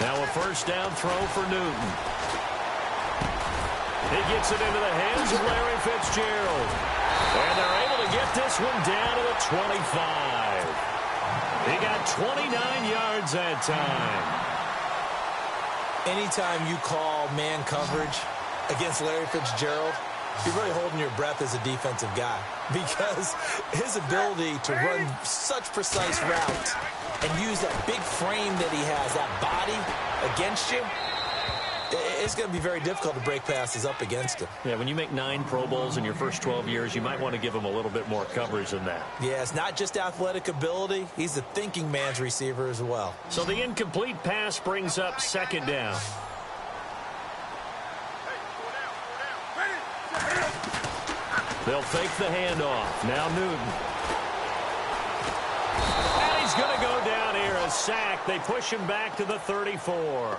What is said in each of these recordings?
Now a first down throw for Newton. He gets it into the hands of Larry Fitzgerald. And they're able to get this one down to the 25. He got 29 yards that time. Anytime you call man coverage against Larry Fitzgerald, you're really holding your breath as a defensive guy, because his ability to run such precise routes and use that big frame that he has, that body against you, it's going to be very difficult to break passes up against him. Yeah, when you make 9 Pro Bowls in your first 12 years, you might want to give him a little bit more coverage than that. Yeah, it's not just athletic ability. He's a thinking man's receiver as well. So the incomplete pass brings up second down. They'll fake the handoff. Now Newton. And he's going to go down here, a sack. They push him back to the 34.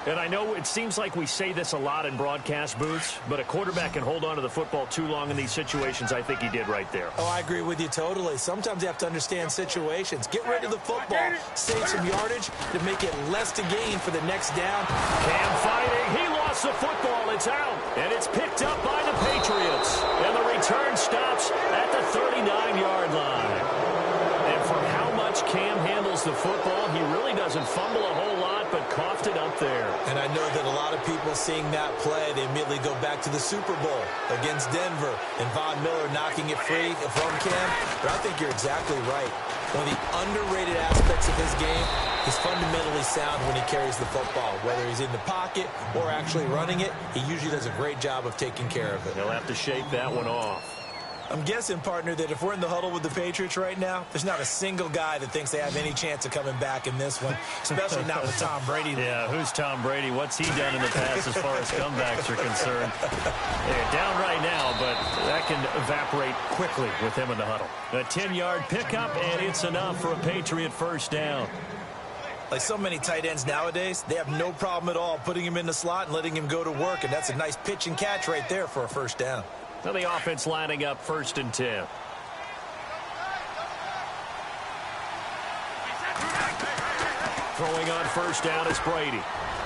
And I know it seems like we say this a lot in broadcast booths, but a quarterback can hold on to the football too long in these situations. I think he did right there. Oh, I agree with you totally. Sometimes you have to understand situations. Get rid of the football, save some yardage to make it less to gain for the next down. Cam fighting. He lost the football. It's out. And it's picked up by the Patriots. And the return stops at the 39-yard line. And for how much Cam handles the football, he really doesn't fumble a whole lot, but coughed it up there. And I know that a lot of people seeing that play, they immediately go back to the Super Bowl against Denver and Von Miller knocking it free from Cam. But I think you're exactly right. One of the underrated aspects of his game is fundamentally sound when he carries the football. Whether he's in the pocket or actually running it, he usually does a great job of taking care of it. He'll have to shake that one off. I'm guessing, partner, that if we're in the huddle with the Patriots right now, there's not a single guy that thinks they have any chance of coming back in this one, especially not with Tom Brady. Yeah, who's Tom Brady? What's he done in the past as far as comebacks are concerned? They're down right now, but that can evaporate quickly with him in the huddle. A 10-yard pickup, and it's enough for a Patriot first down. Like so many tight ends nowadays, they have no problem at all putting him in the slot and letting him go to work, and that's a nice pitch and catch right there for a first down. Now the offense lining up 1st and 10. Throwing on first down is Brady.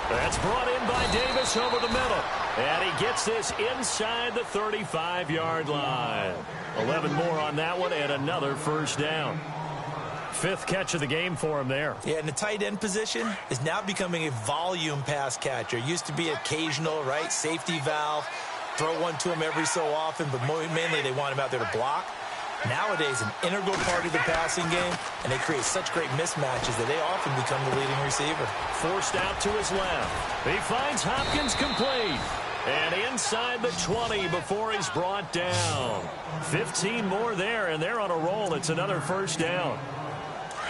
That's brought in by Davis over the middle. And he gets this inside the 35-yard line. 11 more on that one and another first down. 5th catch of the game for him there. Yeah, and the tight end position is now becoming a volume pass catcher. Used to be occasional, right? Safety valve. Throw one to him every so often, but mainly they want him out there to block. Nowadays, an integral part of the passing game, and they create such great mismatches that they often become the leading receiver. Forced out to his left. He finds Hopkins complete. And inside the 20 before he's brought down. 15 more there, and they're on a roll. It's another first down.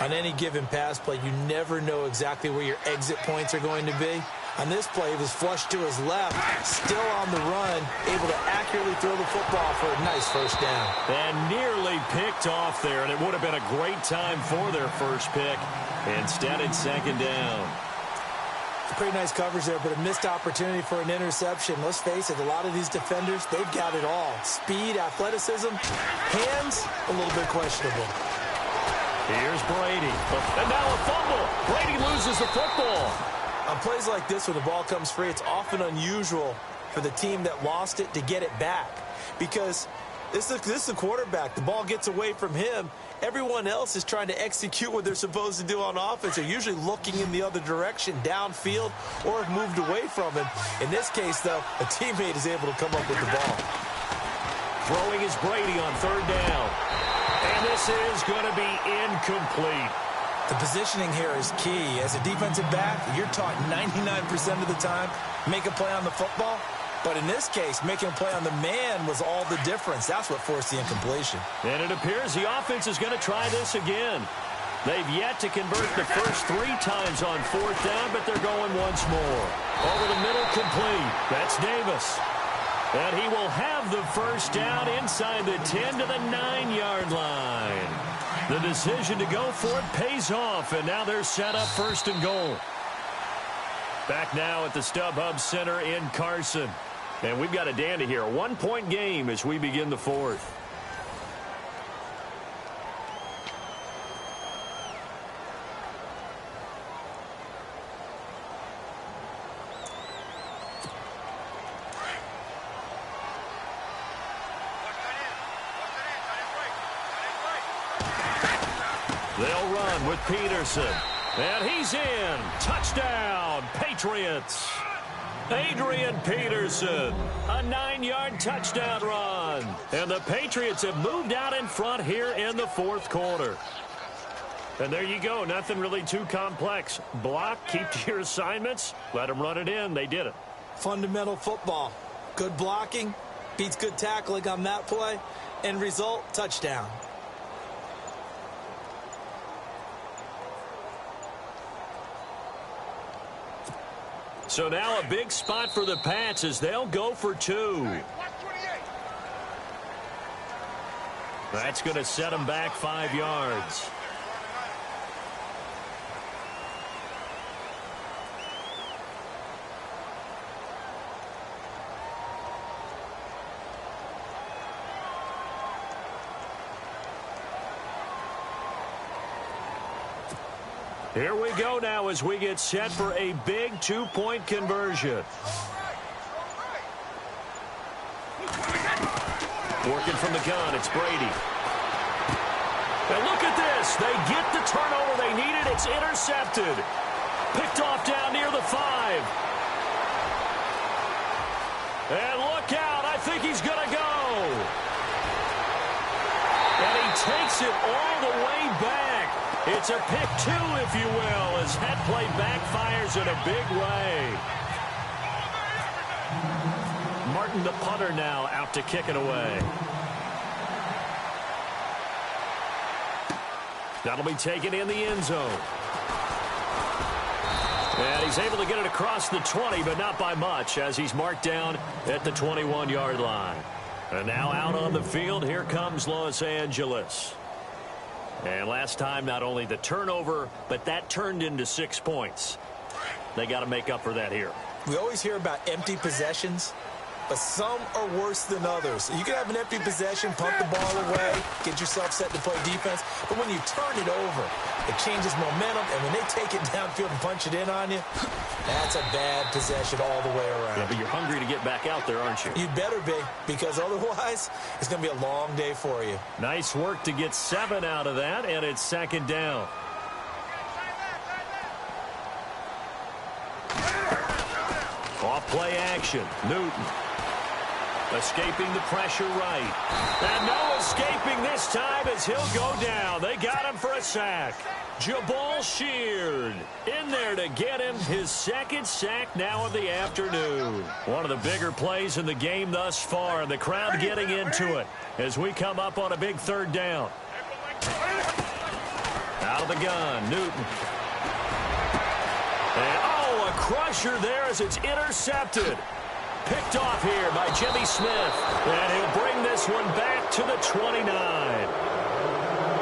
On any given pass play, you never know exactly where your exit points are going to be. On this play, he was flushed to his left, still on the run, able to accurately throw the football for a nice first down. And nearly picked off there, and it would have been a great time for their first pick. Instead, it's second down. Pretty nice coverage there, but a missed opportunity for an interception. Let's face it, a lot of these defenders, they've got it all. Speed, athleticism, hands, a little bit questionable. Here's Brady. And now a fumble. Brady loses the football. On plays like this, when the ball comes free, it's often unusual for the team that lost it to get it back. Because this is the quarterback. The ball gets away from him. Everyone else is trying to execute what they're supposed to do on offense. They're usually looking in the other direction, downfield, or have moved away from him. In this case, though, a teammate is able to come up with the ball. Throwing is Brady on 3rd down. And this is going to be incomplete. The positioning here is key. As a defensive back, you're taught 99% of the time, make a play on the football. But in this case, making a play on the man was all the difference. That's what forced the incompletion. And it appears the offense is going to try this again. They've yet to convert the first 3 times on 4th down, but they're going once more. Over the middle, complete. That's Davis. And he will have the first down inside the 10 to the 9-yard line. The decision to go for it pays off, and now they're set up 1st and goal. Back now at the StubHub Center in Carson. And we've got a dandy here. A 1-point game as we begin the 4th. They'll run with Peterson. And he's in. Touchdown, Patriots. Adrian Peterson, a 9-yard touchdown run. And the Patriots have moved out in front here in the fourth quarter. And there you go. Nothing really too complex. Block, keep to your assignments, let them run it in. They did it. Fundamental football. Good blocking, beats good tackling on that play. End result, touchdown. So now a big spot for the Pats as they'll go for 2. That's going to set them back 5 yards. Here we go now as we get set for a big 2-point conversion. Working from the gun, it's Brady. And look at this. They get the turnover they needed. It's intercepted. Picked off down near the 5. And look out. I think he's going to go. And he takes it all the way back. It's a pick 2, if you will, as that play backfires in a big way. Martin, the punter, now out to kick it away. That'll be taken in the end zone. And he's able to get it across the 20, but not by much, as he's marked down at the 21-yard line. And now out on the field, here comes Los Angeles. And last time, not only the turnover, but that turned into 6 points. They got to make up for that here. We always hear about empty possessions, but some are worse than others. You can have an empty possession, punt the ball away, get yourself set to play defense, but when you turn it over, it changes momentum, and when they take it downfield and punch it in on you, that's a bad possession all the way around. Yeah, but you're hungry to get back out there, aren't you? You better be, because otherwise, it's going to be a long day for you. Nice work to get 7 out of that, and it's second down. Off play action, Newton. Escaping the pressure right. And no escaping this time as he'll go down. They got him for a sack. Jabal Sheard in there to get him his second sack now of the afternoon. One of the bigger plays in the game thus far, and the crowd getting into it as we come up on a big third down. Out of the gun, Newton. And, oh, a crusher there as it's intercepted. Picked off here by Jimmy Smith. And he'll bring this one back to the 29.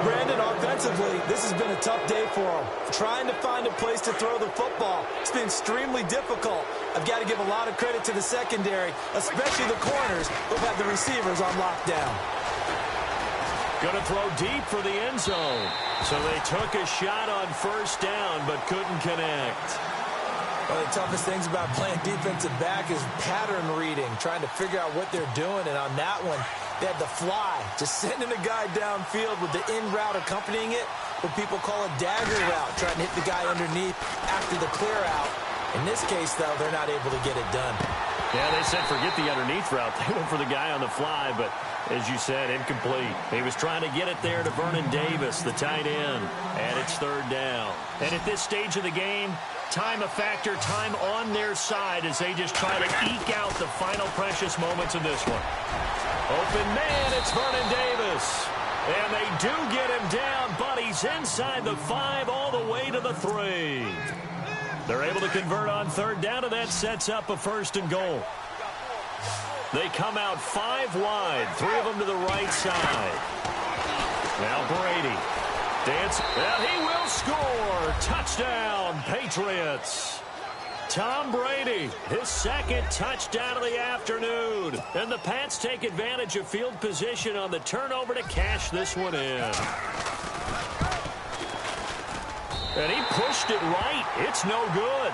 Brandon, offensively, this has been a tough day for him. Trying to find a place to throw the football. It's been extremely difficult. I've got to give a lot of credit to the secondary, especially the corners who've had the receivers on lockdown. Going to throw deep for the end zone. So they took a shot on first down but couldn't connect. One of the toughest things about playing defensive back is pattern reading, trying to figure out what they're doing. And on that one, they had the fly, just sending a guy downfield with the in route accompanying it, what people call a dagger route, trying to hit the guy underneath after the clear out. In this case, though, they're not able to get it done. Yeah, they said forget the underneath route. They went for the guy on the fly, but as you said, incomplete. He was trying to get it there to Vernon Davis, the tight end, and it's third down. And at this stage of the game, time a factor, time on their side as they just try to eke out the final precious moments of this one. Open man, it's Vernon Davis. And they do get him down, but he's inside the 5 all the way to the 3. They're able to convert on third down, and that sets up a first and goal. They come out 5 wide, 3 of them to the right side. Now Brady. Dance, and he will score. Touchdown, Patriots. Tom Brady, his second touchdown of the afternoon. And the Pats take advantage of field position on the turnover to cash this one in. And he pushed it right. It's no good.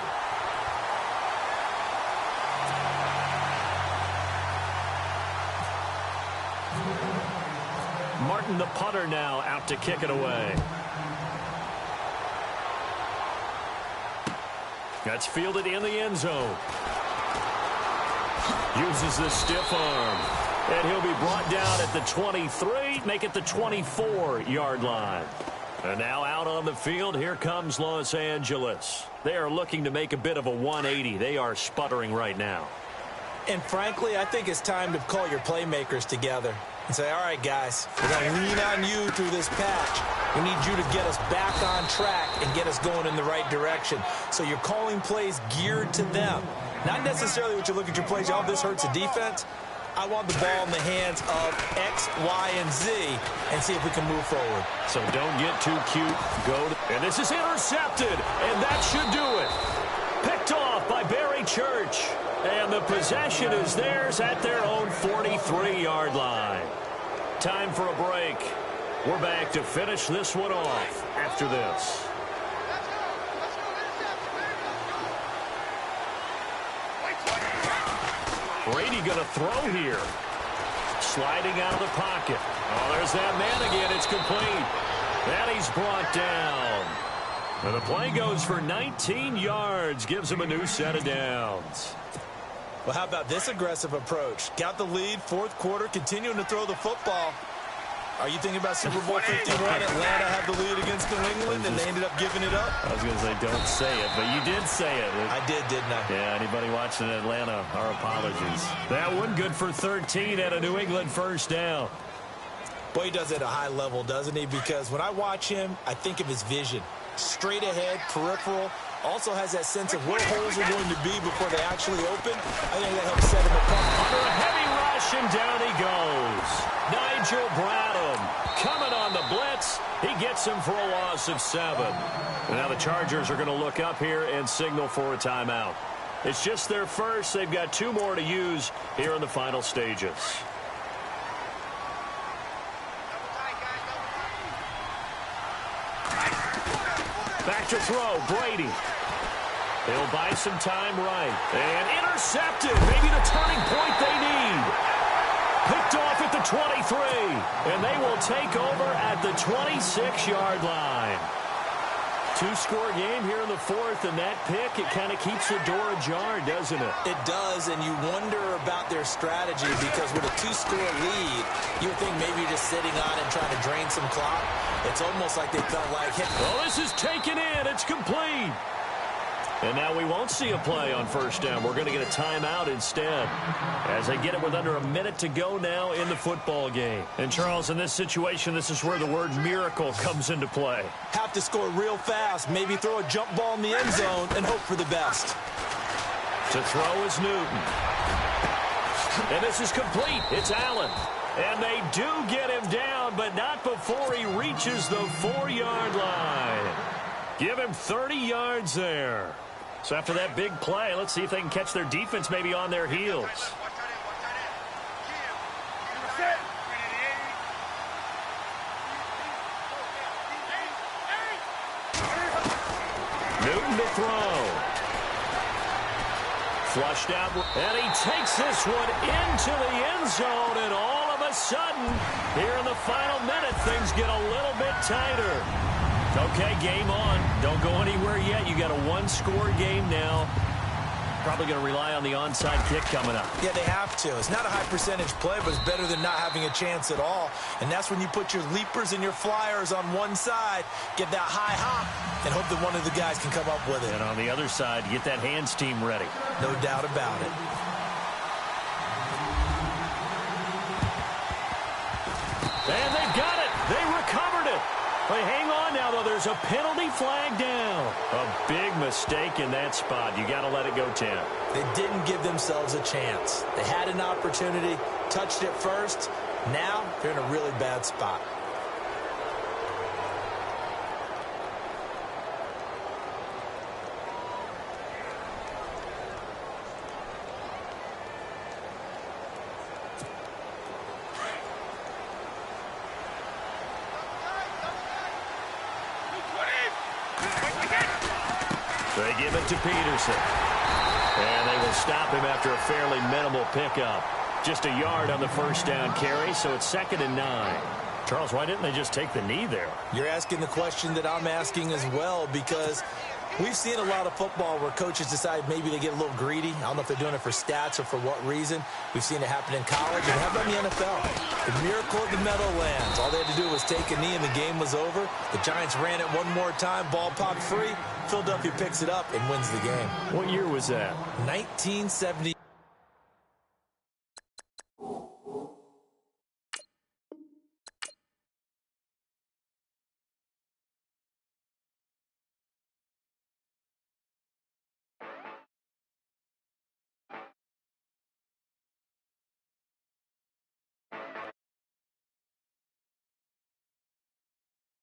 Martin, the punter, now out to kick it away. That's fielded in the end zone. Uses the stiff arm. And he'll be brought down at the 23, make it the 24-yard line. And now out on the field, here comes Los Angeles. They are looking to make a bit of a 180. They are sputtering right now. And frankly, I think it's time to call your playmakers together and say, all right, guys, we're going to lean on you through this patch. We need you to get us back on track and get us going in the right direction. So you're calling plays geared to them. Not necessarily what you look at your plays, oh, this hurts the defense. I want the ball in the hands of X, Y, and Z and see if we can move forward. So don't get too cute. And this is intercepted, and that should do it. Picked off by Barry Church. And the possession is theirs at their own 43-yard line. Time for a break. We're back to finish this one off after this. Brady going to throw here. Sliding out of the pocket. Oh, there's that man again. It's complete. And he's brought down. And the play goes for 19 yards. Gives him a new set of downs. Well, how about this aggressive approach? Got the lead, fourth quarter, continuing to throw the football. Are you thinking about Super Bowl 51? Atlanta had the lead against New England, and they ended up giving it up? I was going to say, don't say it, but you did say it. I did, didn't I? Yeah, anybody watching Atlanta, our apologies. That one good for 13 at a New England first down. Boy, he does it at a high level, doesn't he? Because when I watch him, I think of his vision. Straight ahead, peripheral. Also has that sense of where holes are going to be before they actually open. I think that helps set him apart. Under a heavy rush, and down he goes. Nigel Bradham coming on the blitz. He gets him for a loss of 7. And now the Chargers are going to look up here and signal for a timeout. It's just their first. They've got 2 more to use here in the final stages. Back to throw, Brady. He'll buy some time right. And intercepted. Maybe the turning point they need. Picked off at the 23. And they will take over at the 26-yard line. 2-score game here in the fourth, and that pick, it kind of keeps the door ajar, doesn't it? It does, and you wonder about their strategy because with a 2-score lead, you would think maybe you're just sitting on it trying to drain some clock. It's almost like they felt like... Well, this is taken in. It's complete. And now we won't see a play on first down. We're going to get a timeout instead as they get it with under a minute to go now in the football game. And, Charles, in this situation, this is where the word miracle comes into play. Have to score real fast, maybe throw a jump ball in the end zone and hope for the best. To throw is Newton. And this is complete. It's Allen. And they do get him down, but not before he reaches the 4-yard line. Give him 30 yards there. So after that big play, let's see if they can catch their defense maybe on their heels. Newton to throw. Flushed out, and he takes this one into the end zone, and all of a sudden, here in the final minute, things get a little bit tighter. Okay, game on. Don't go anywhere yet. You got a 1-score game now. Probably going to rely on the onside kick coming up. Yeah, they have to. It's not a high-percentage play, but it's better than not having a chance at all. And that's when you put your leapers and your flyers on one side, get that high hop, and hope that one of the guys can come up with it. And on the other side, get that hands team ready. No doubt about it. And they've got it. They recovered it. Hey, hang on now, though. There's a penalty flag down. A big mistake in that spot. You got to let it go 10. They didn't give themselves a chance. They had an opportunity, touched it first. Now they're in a really bad spot. They give it to Peterson. And they will stop him after a fairly minimal pickup. Just a yard on the first down carry, so it's 2nd and 9. Charles, why didn't they just take the knee there? You're asking the question that I'm asking as well, because We've seen a lot of football where coaches decide maybe they get a little greedy. I don't know if they're doing it for stats or for what reason. We've seen it happen in college, and how about in the NFL? The miracle of the Meadowlands. All they had to do was take a knee, and the game was over. The Giants ran it one more time. Ball popped free. Philadelphia picks it up and wins the game. What year was that? 1970.